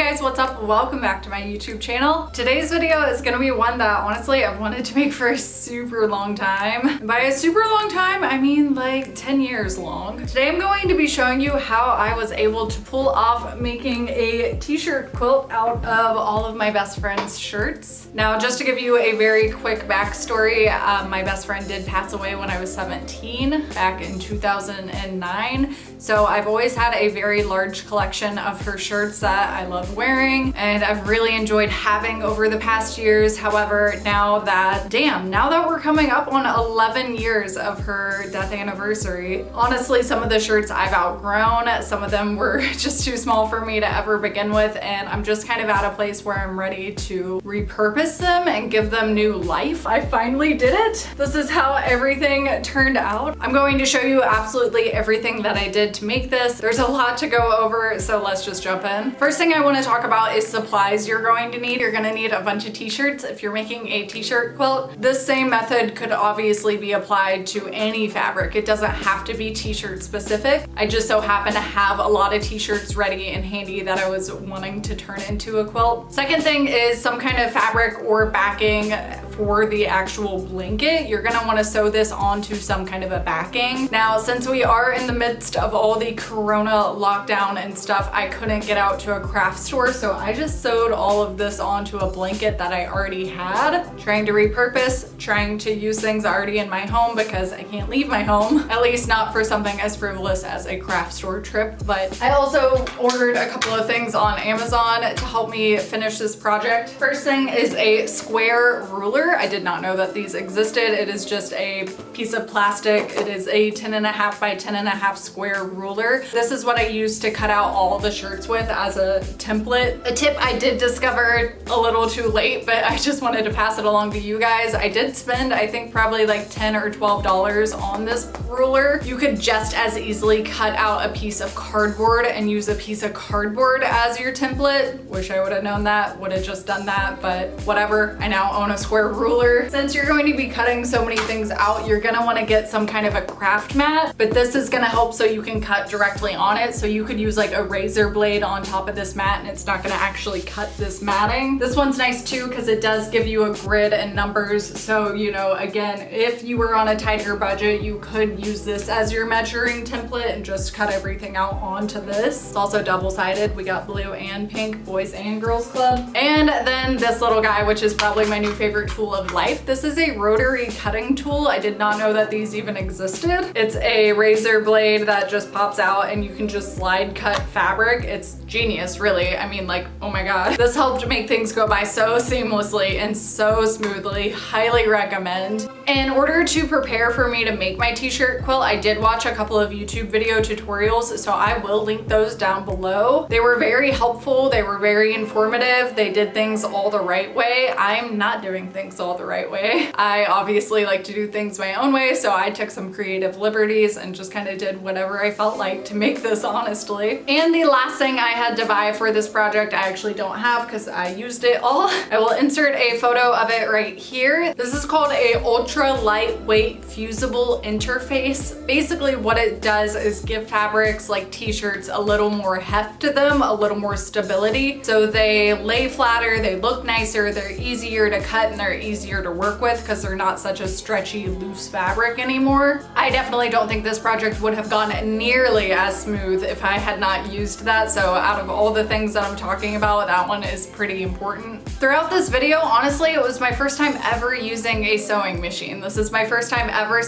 guys, what's up? Welcome back to my YouTube channel. Today's video is gonna be one that honestly I've wanted to make for a super long time. And by a super long time, I mean like 10 years long. Today I'm going to be showing you how I was able to pull off making a t-shirt quilt out of all of my best friend's shirts. Now, just to give you a very quick backstory, my best friend did pass away when I was 17 back in 2009. So I've always had a very large collection of her shirts that I love wearing and I've really enjoyed having over the past years. However, now that we're coming up on 11 years of her death anniversary, honestly, some of the shirts I've outgrown. Some of them were just too small for me to ever begin with, and I'm just kind of at a place where I'm ready to repurpose them and give them new life. I finally did it. This is how everything turned out. I'm going to show you absolutely everything that I did to make this. There's a lot to go over, so let's just jump in. First thing I want to talk about is supplies you're going to need. You're going to need a bunch of t-shirts if you're making a t-shirt quilt. This same method could obviously be applied to any fabric. It doesn't have to be t-shirt specific. I just so happen to have a lot of t-shirts ready and handy that I was wanting to turn into a quilt. Second thing is some kind of fabric or backing for the actual blanket. You're gonna want to sew this onto some kind of a backing. Now, since we are in the midst of all the corona lockdown and stuff, I couldn't get out to a craft store, so I just sewed all of this onto a blanket that I already had, trying to repurpose, trying to use things already in my home because I can't leave my home, at least not for something as frivolous as a craft store trip. But I also ordered a couple of things on Amazon to help me finish this project. First thing is a square ruler. I did not know that these existed. It is just a piece of plastic. It is a 10.5 by 10.5 square ruler. This is what I use to cut out all the shirts with as a template. A tip I did discover a little too late, but I just wanted to pass it along to you guys. I did spend, I think, probably like $10 or $12 on this ruler. You could just as easily cut out a piece of cardboard and use a piece of cardboard as your template. Wish I would have known that, would have just done that, but whatever. I now own a square ruler. Since you're going to be cutting so many things out, you're gonna want to get some kind of a craft mat, but this is gonna help so you can cut directly on it. So you could use like a razor blade on top of this mat and it's not gonna actually cut this matting. This one's nice too because it does give you a grid and numbers. So, you know, again, if you were on a tighter budget, you could use this as your measuring template and just cut everything out onto this. It's also double-sided. We got blue and pink, boys and girls club. And then this little guy, which is probably my new favorite tool of life. This is a rotary cutting tool. I did not know that these even existed. It's a razor blade that just pops out and you can just slide cut fabric. It's genius, really. I mean, like, oh my God. This helped make things go by so seamlessly and so smoothly. Highly recommend. In order to prepare for me to make my t-shirt quilt, I did watch a couple of YouTube video tutorials, so I will link those down below. They were very helpful. They were very informative. They did things all the right way. I'm not doing things all the right way. I obviously like to do things my own way, so I took some creative liberties and just kind of did whatever I felt like to make this, honestly. And the last thing I had to buy for this project, I actually don't have because I used it all. I will insert a photo of it right here. This is called a ultra lightweight fusible interface. Basically what it does is give fabrics like t-shirts a little more heft to them, a little more stability. So they lay flatter, they look nicer, they're easier to cut and they're easier to work with because they're not such a stretchy, loose fabric anymore. I definitely don't think this project would have gone nearly as smooth if I had not used that. So out of all the things that I'm talking about, that one is pretty important. Throughout this video, honestly, it was my first time ever using a sewing machine. This is my first time ever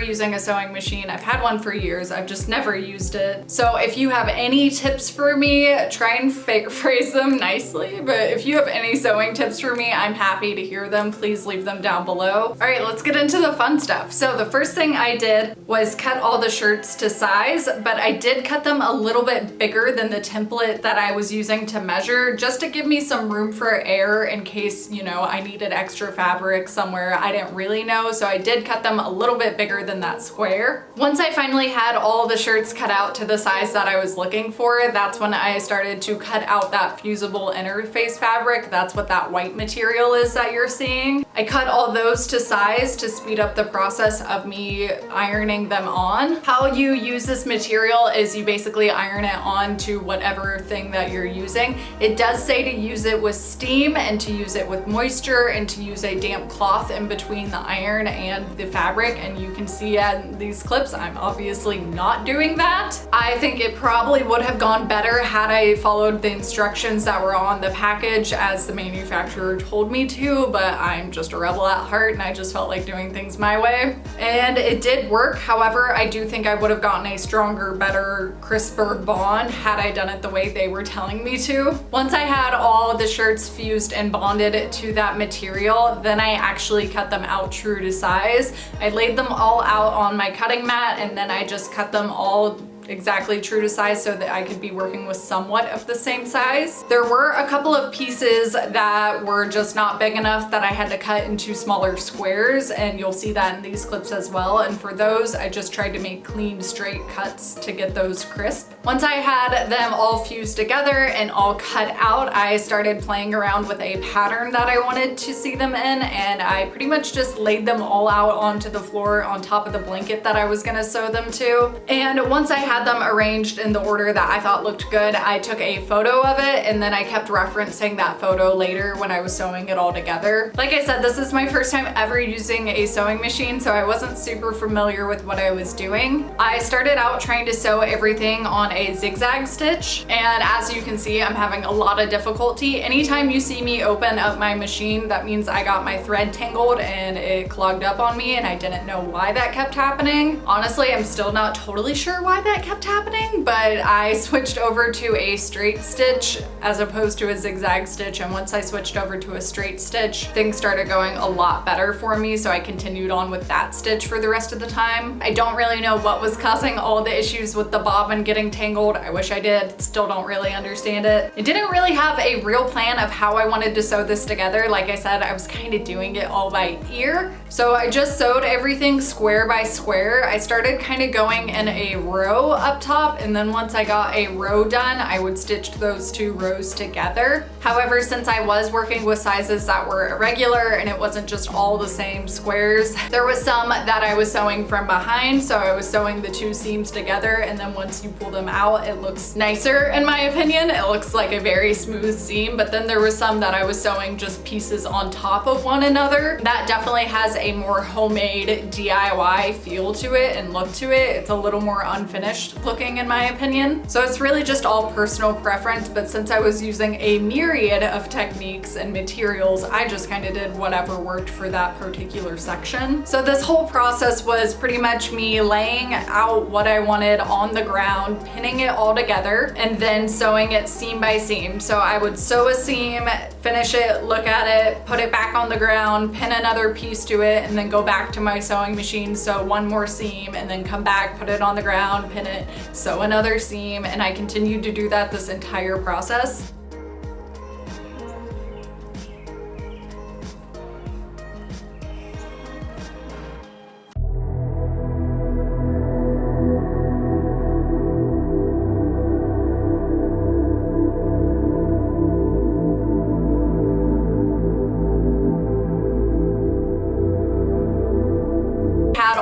using a sewing machine. I've had one for years. I've just never used it. So if you have any tips for me, try and phrase them nicely, but if you have any sewing tips for me, I'm happy to hear them. Please leave them down below. All right, let's get into the fun stuff. So the first thing I did was cut all the shirts to size, but I did cut them a little bit bigger than the template that I was using to measure, just to give me some room for error in case, you know, I needed extra fabric somewhere I didn't really know. So I did cut them a little bit bigger than that square. Once I finally had all the shirts cut out to the size that I was looking for, that's when I started to cut out that fusible interface fabric. That's what that white material is that you're seeing. I cut all those to size to speed up the process of me ironing them on. How you use this material is you basically iron it on to whatever whatever thing that you're using. It does say to use it with steam and to use it with moisture and to use a damp cloth in between the iron and the fabric, and you can see in these clips I'm obviously not doing that. I think it probably would have gone better had I followed the instructions that were on the package as the manufacturer told me to, but I'm just a rebel at heart and I just felt like doing things my way. And it did work. However, I do think I would have gotten a stronger, better, crisper bond had I done it the way they were telling me to. Once I had all of the shirts fused and bonded to that material, then I actually cut them out true to size. I laid them all out on my cutting mat and then I just cut them all exactly true to size so that I could be working with somewhat of the same size. There were a couple of pieces that were just not big enough that I had to cut into smaller squares, and you'll see that in these clips as well. And for those, I just tried to make clean, straight cuts to get those crisp. Once I had them all fused together and all cut out, I started playing around with a pattern that I wanted to see them in, and I pretty much just laid them all out onto the floor on top of the blanket that I was gonna sew them to. And once I had them arranged in the order that I thought looked good, I took a photo of it and then I kept referencing that photo later when I was sewing it all together. Like I said, this is my first time ever using a sewing machine, so I wasn't super familiar with what I was doing. I started out trying to sew everything on a zigzag stitch, and as you can see, I'm having a lot of difficulty. Anytime you see me open up my machine, that means I got my thread tangled and it clogged up on me and I didn't know why that kept happening. Honestly, I'm still not totally sure why that kept happening, but I switched over to a straight stitch as opposed to a zigzag stitch, and once I switched over to a straight stitch, things started going a lot better for me, so I continued on with that stitch for the rest of the time. I don't really know what was causing all the issues with the bobbin getting tangled. I wish I did. Still don't really understand it. I didn't really have a real plan of how I wanted to sew this together. Like I said, I was kind of doing it all by ear. So I just sewed everything square by square. I started kind of going in a row up top, and then once I got a row done, I would stitch those two rows together. However, since I was working with sizes that were irregular and it wasn't just all the same squares, there was some that I was sewing from behind, so I was sewing the two seams together, and then once you pull them out, it looks nicer in my opinion. It looks like a very smooth seam, but then there was some that I was sewing just pieces on top of one another. That definitely has a more homemade DIY feel to it and look to it. It's a little more unfinished looking in my opinion. So it's really just all personal preference, but since I was using a myriad of techniques and materials, I just kind of did whatever worked for that particular section. So this whole process was pretty much me laying out what I wanted on the ground, pinning it all together, and then sewing it seam by seam. So I would sew a seam, finish it, look at it, put it back on the ground, pin another piece to it, and then go back to my sewing machine, sew one more seam, and then come back, put it on the ground, pin it, sew another seam, and I continued to do that this entire process.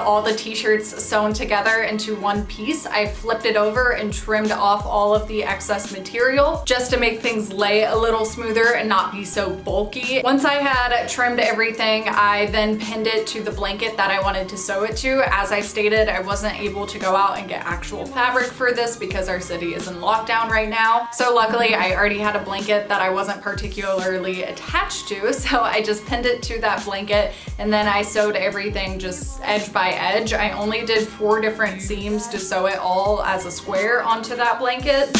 All the t-shirts sewn together into one piece, I flipped it over and trimmed off all of the excess material just to make things lay a little smoother and not be so bulky. Once I had trimmed everything, I then pinned it to the blanket that I wanted to sew it to. As I stated, I wasn't able to go out and get actual fabric for this because our city is in lockdown right now. So luckily I already had a blanket that I wasn't particularly attached to, so I just pinned it to that blanket, and then I sewed everything just edge by edge. I only did 4 different seams to sew it all as a square onto that blanket.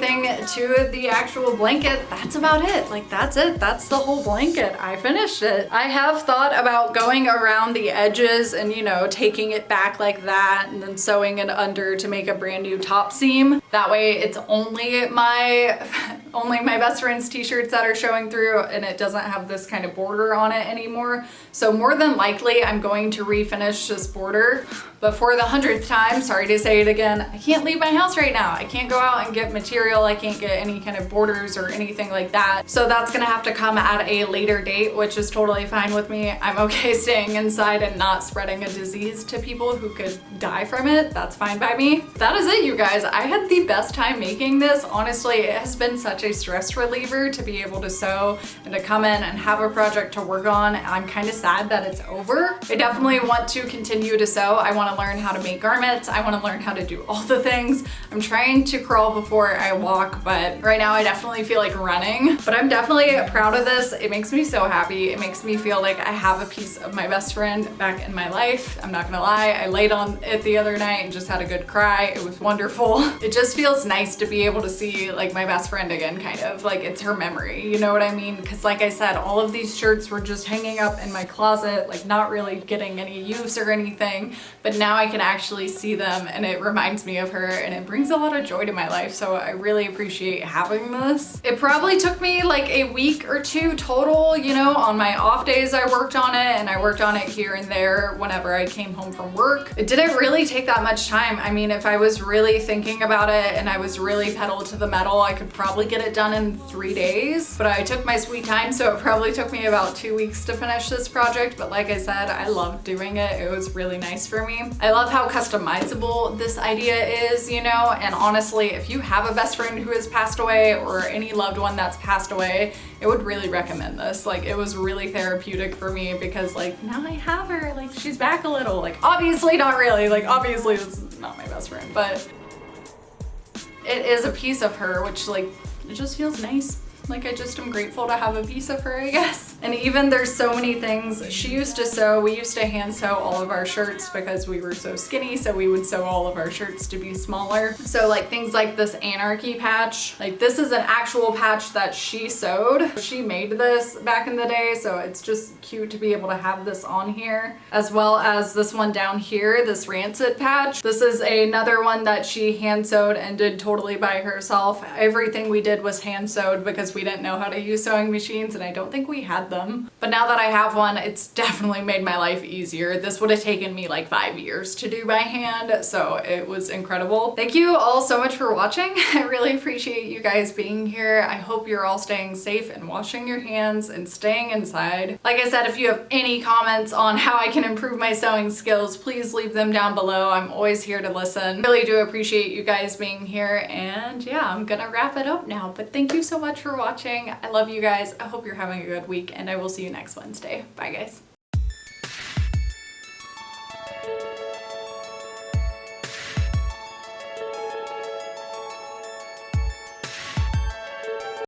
everything to the actual blanket, that's about it. Like, that's it. That's the whole blanket. I finished it. I have thought about going around the edges and, you know, taking it back like that and then sewing it under to make a brand new top seam. That way it's only my best friend's t-shirts that are showing through, and it doesn't have this kind of border on it anymore. So more than likely I'm going to refinish this border. But for the 100th time, sorry to say it again, I can't leave my house right now. I can't go out and get material. I can't get any kind of borders or anything like that. So that's gonna have to come at a later date, which is totally fine with me. I'm okay staying inside and not spreading a disease to people who could die from it. That's fine by me. That is it, you guys. I had the best time making this. Honestly, it has been such a stress reliever to be able to sew and to come in and have a project to work on. I'm kind of sad that it's over. I definitely want to continue to sew. I want to learn how to make garments. I want to learn how to do all the things. I'm trying to crawl before I walk, but right now I definitely feel like running. But I'm definitely proud of this. It makes me so happy. It makes me feel like I have a piece of my best friend back in my life. I'm not gonna lie, I laid on it the other night and just had a good cry. It was wonderful. It just feels nice to be able to see like my best friend again, kind of like it's her memory, you know what I mean? Because like I said, all of these shirts were just hanging up in my closet, like not really getting any use or anything, but now I can actually see them and it reminds me of her and it brings a lot of joy to my life. So I really appreciate having this. It probably took me like a week or two total, you know, on my off days I worked on it, and I worked on it here and there whenever I came home from work. It didn't really take that much time. I mean, if I was really thinking about it and I was really pedal to the metal, I could probably get it done in 3 days, but I took my sweet time, so it probably took me about 2 weeks to finish this project. But like I said, I loved doing it. It was really nice for me. I love how customizable this idea is, you know, and honestly, if you have a best friend who has passed away or any loved one that's passed away, I would really recommend this. Like, it was really therapeutic for me because like now I have her, like she's back a little, like obviously not really, like obviously this is not my best friend, but it is a piece of her, which like it just feels nice. Like, I just am grateful to have a piece of her, I guess. And even there's so many things she used to sew. We used to hand sew all of our shirts because we were so skinny, so we would sew all of our shirts to be smaller. So like things like this anarchy patch, like this is an actual patch that she sewed. She made this back in the day, so it's just cute to be able to have this on here. As well as this one down here, this rancid patch. This is another one that she hand sewed and did totally by herself. Everything we did was hand sewed because we didn't know how to use sewing machines and I don't think we had them. But now that I have one, it's definitely made my life easier. This would have taken me like 5 years to do by hand, so it was incredible. Thank you all so much for watching. I really appreciate you guys being here. I hope you're all staying safe and washing your hands and staying inside. Like I said, if you have any comments on how I can improve my sewing skills, please leave them down below. I'm always here to listen. Really do appreciate you guys being here, and yeah, I'm gonna wrap it up now, but thank you so much for watching. I love you guys. I hope you're having a good week, and I will see you next Wednesday. Bye guys.